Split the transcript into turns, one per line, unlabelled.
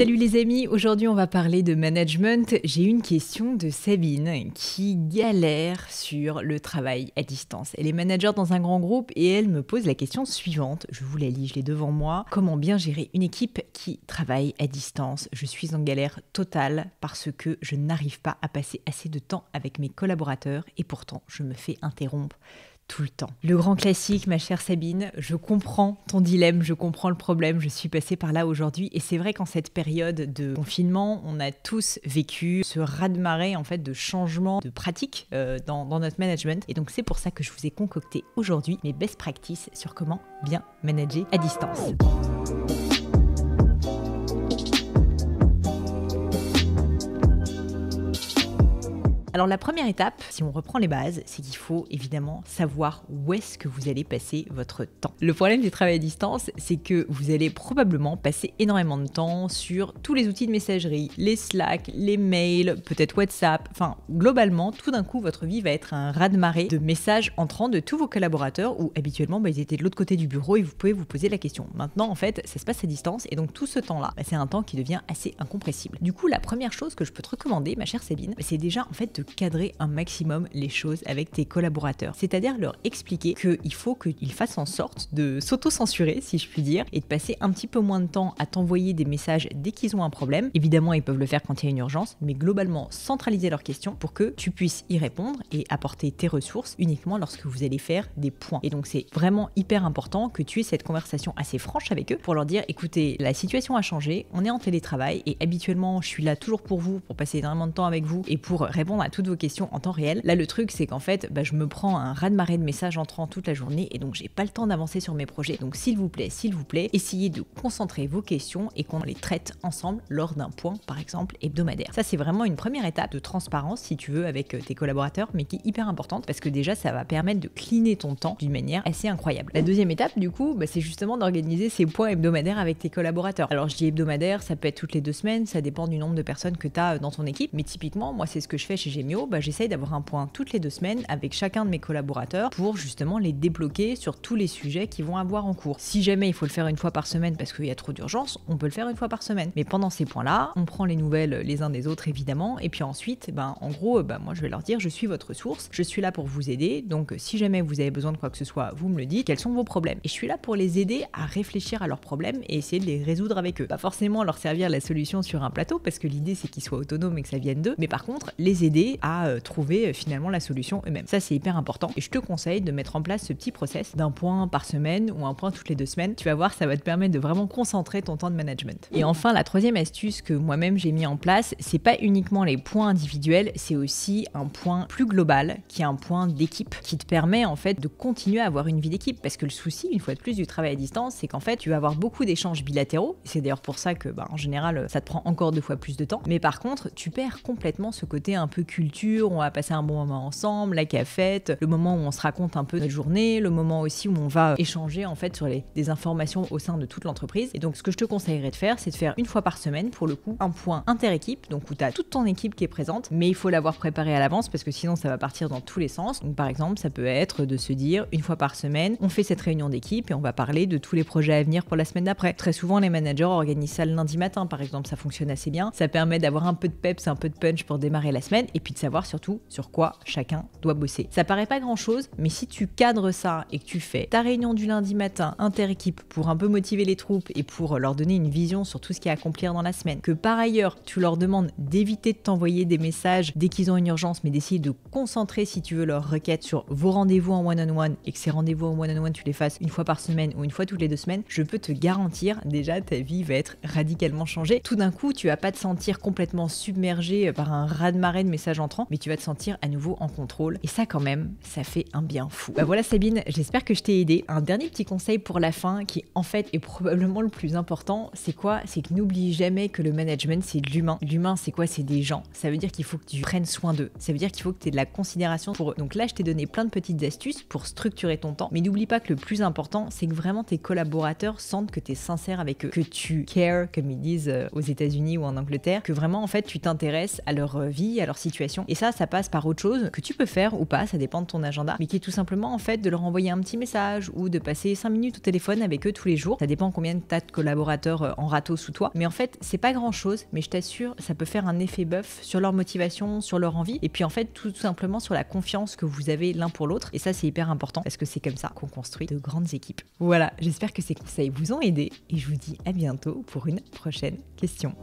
Salut les amis, aujourd'hui on va parler de management. J'ai une question de Sabine qui galère sur le travail à distance. Elle est manager dans un grand groupe et elle me pose la question suivante. Je vous la lis, je l'ai devant moi. Comment bien gérer une équipe qui travaille à distance? Je suis en galère totale parce que je n'arrive pas à passer assez de temps avec mes collaborateurs et pourtant je me fais interrompre tout le temps. Le grand classique, ma chère Sabine, je comprends ton dilemme, je comprends le problème, je suis passée par là aujourd'hui et c'est vrai qu'en cette période de confinement, on a tous vécu ce raz-de-marée en fait de changement de pratique dans notre management et donc c'est pour ça que je vous ai concocté aujourd'hui mes best practices sur comment bien manager à distance. Alors la première étape, si on reprend les bases, c'est qu'il faut évidemment savoir où est-ce que vous allez passer votre temps. Le problème du travail à distance, c'est que vous allez probablement passer énormément de temps sur tous les outils de messagerie, les Slack, les mails, peut-être WhatsApp, enfin globalement, tout d'un coup, votre vie va être un raz-de-marée de messages entrant de tous vos collaborateurs où habituellement, ils étaient de l'autre côté du bureau et vous pouvez vous poser la question. Maintenant, en fait, ça se passe à distance et donc tout ce temps-là, c'est un temps qui devient assez incompressible. Du coup, la première chose que je peux te recommander, ma chère Sabine, c'est déjà en fait de cadrer un maximum les choses avec tes collaborateurs. C'est-à-dire leur expliquer qu'il faut qu'ils fassent en sorte de s'auto-censurer, si je puis dire, et de passer un petit peu moins de temps à t'envoyer des messages dès qu'ils ont un problème. Évidemment, ils peuvent le faire quand il y a une urgence, mais globalement, centraliser leurs questions pour que tu puisses y répondre et apporter tes ressources uniquement lorsque vous allez faire des points. Et donc, c'est vraiment hyper important que tu aies cette conversation assez franche avec eux pour leur dire, écoutez, la situation a changé, on est en télétravail et habituellement, je suis là toujours pour vous, pour passer énormément de temps avec vous et pour répondre à toutes vos questions en temps réel. Là, le truc, c'est qu'en fait, je me prends un raz-de-marée de messages entrants toute la journée et donc j'ai pas le temps d'avancer sur mes projets. Donc, s'il vous plaît, essayez de concentrer vos questions et qu'on les traite ensemble lors d'un point, par exemple, hebdomadaire. Ça, c'est vraiment une première étape de transparence, si tu veux, avec tes collaborateurs, mais qui est hyper importante parce que déjà, ça va permettre de cleaner ton temps d'une manière assez incroyable. La deuxième étape, du coup, c'est justement d'organiser ces points hebdomadaires avec tes collaborateurs. Alors, je dis hebdomadaire, ça peut être toutes les 2 semaines, ça dépend du nombre de personnes que tu as dans ton équipe, mais typiquement, moi, c'est ce que je fais chez Gemio. J'essaye d'avoir un point toutes les 2 semaines avec chacun de mes collaborateurs pour justement les débloquer sur tous les sujets qu'ils vont avoir en cours. Si jamais il faut le faire une fois par semaine parce qu'il y a trop d'urgence, on peut le faire une fois par semaine. Mais pendant ces points-là, on prend les nouvelles les uns des autres évidemment, et puis ensuite, en gros, moi je vais leur dire, je suis votre source, je suis là pour vous aider, donc si jamais vous avez besoin de quoi que ce soit, vous me le dites, quels sont vos problèmes. Et je suis là pour les aider à réfléchir à leurs problèmes et essayer de les résoudre avec eux. Pas forcément leur servir la solution sur un plateau, parce que l'idée c'est qu'ils soient autonomes et que ça vienne d'eux, mais par contre, les aider à trouver finalement la solution eux-mêmes. Ça, c'est hyper important et je te conseille de mettre en place ce petit process d'un point par semaine ou un point toutes les 2 semaines. Tu vas voir, ça va te permettre de vraiment concentrer ton temps de management. Et enfin, la troisième astuce que moi-même j'ai mis en place, c'est pas uniquement les points individuels, c'est aussi un point plus global qui est un point d'équipe qui te permet en fait de continuer à avoir une vie d'équipe, parce que le souci, une fois de plus, du travail à distance, c'est qu'en fait, tu vas avoir beaucoup d'échanges bilatéraux. C'est d'ailleurs pour ça que en général, ça te prend encore 2 fois plus de temps. Mais par contre, tu perds complètement ce côté un peu culture, on va passer un bon moment ensemble, la cafette, le moment où on se raconte un peu notre journée, le moment aussi où on va échanger en fait sur des informations au sein de toute l'entreprise. Et donc ce que je te conseillerais de faire, c'est de faire une fois par semaine pour le coup un point inter-équipe, donc où tu as toute ton équipe qui est présente, mais il faut l'avoir préparé à l'avance parce que sinon ça va partir dans tous les sens. Donc par exemple, ça peut être de se dire une fois par semaine, on fait cette réunion d'équipe et on va parler de tous les projets à venir pour la semaine d'après. Très souvent les managers organisent ça le lundi matin par exemple, ça fonctionne assez bien. Ça permet d'avoir un peu de peps, un peu de punch pour démarrer la semaine et puis de savoir surtout sur quoi chacun doit bosser. Ça paraît pas grand chose, mais si tu cadres ça et que tu fais ta réunion du lundi matin inter-équipe pour un peu motiver les troupes et pour leur donner une vision sur tout ce qu'il y a à accomplir dans la semaine, que par ailleurs tu leur demandes d'éviter de t'envoyer des messages dès qu'ils ont une urgence, mais d'essayer de concentrer si tu veux leurs requêtes sur vos rendez-vous en one-on-one et que ces rendez-vous en one-on-one tu les fasses une fois par semaine ou une fois toutes les 2 semaines, je peux te garantir déjà ta vie va être radicalement changée. Tout d'un coup, tu vas pas te sentir complètement submergé par un raz-de-marée de messages entrants, mais tu vas te sentir à nouveau en contrôle. Et ça quand même, ça fait un bien fou. Voilà Sabine, j'espère que je t'ai aidé. Un dernier petit conseil pour la fin qui en fait est probablement le plus important, c'est quoi? C'est que n'oublie jamais que le management c'est de l'humain. L'humain c'est quoi? C'est des gens. Ça veut dire qu'il faut que tu prennes soin d'eux. Ça veut dire qu'il faut que tu aies de la considération pour eux. Donc là je t'ai donné plein de petites astuces pour structurer ton temps, mais n'oublie pas que le plus important c'est que vraiment tes collaborateurs sentent que tu es sincère avec eux, que tu cares comme ils disent aux États-Unis ou en Angleterre, que vraiment en fait tu t'intéresses à leur vie, à leur situation motivation. Et ça passe par autre chose que tu peux faire ou pas, ça dépend de ton agenda, mais qui est tout simplement en fait de leur envoyer un petit message ou de passer 5 minutes au téléphone avec eux tous les jours. Ça dépend combien tu as de collaborateurs en râteau sous toi. Mais en fait, c'est pas grand chose, mais je t'assure, ça peut faire un effet bœuf sur leur motivation, sur leur envie, et puis en fait, tout simplement sur la confiance que vous avez l'un pour l'autre. Et ça, c'est hyper important parce que c'est comme ça qu'on construit de grandes équipes. Voilà, j'espère que ces conseils vous ont aidé et je vous dis à bientôt pour une prochaine question.